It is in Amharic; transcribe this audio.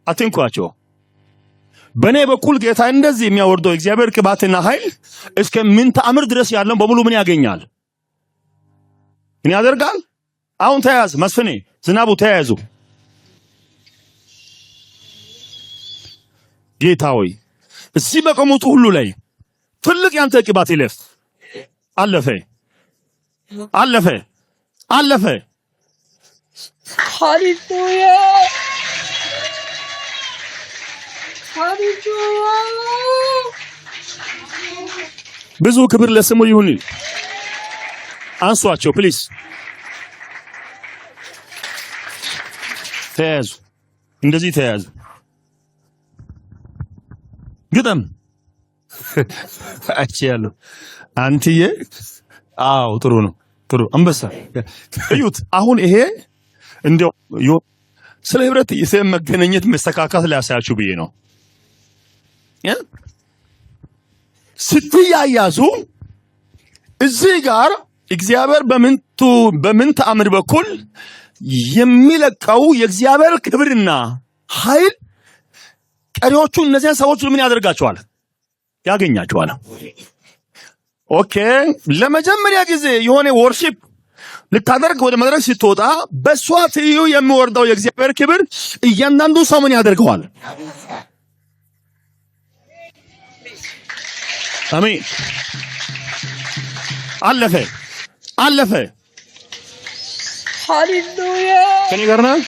አትንኳቸው። በኔ በኩል ጌታ እንደዚህ የሚያወርደው እግዚአብሔር ቅባትና ኃይል እስከ ምን ተአምር ድረስ ያለው በሙሉ ምን ያገኛል? ምን ያደርጋል? አሁን ተያዝ መስፍኔ፣ ዝናቡ ተያዙ። ጌታ ሆይ እዚህ በቆሙት ሁሉ ላይ ትልቅ ያንተ ቅባት ይለፍ። አለፈ አለፈ አለፈ። ሃሌሉያ ሃሌሉያ። ብዙ ክብር ለስሙ ይሁን። አንሷቸው ፕሊዝ። ተያዙ፣ እንደዚህ ተያዙ። ግጠም አቺያለሁ አንትዬ። አዎ ጥሩ ነው፣ ጥሩ አንበሳ። እዩት። አሁን ይሄ እንደው ስለ ህብረት የሰም መገናኘት መስተካከል ላሳያችሁ ብዬ ነው። ስትያያዙ እዚህ ጋር እግዚአብሔር በምን ተአምር በኩል የሚለቀው የእግዚአብሔር ክብርና ኃይል ቀሪዎቹ እነዚያን ሰዎች ምን ያደርጋቸዋል? ያገኛቸዋል። ኦኬ። ለመጀመሪያ ጊዜ የሆነ ወርሺፕ ልታደርግ ወደ መድረክ ስትወጣ በሷ ትይዩ የሚወርደው የእግዚአብሔር ክብር እያንዳንዱ ሰው ምን ያደርገዋል? አሜን። አለፈ አለፈ። ሃሌሉያ። ከኔ ጋር ነህ?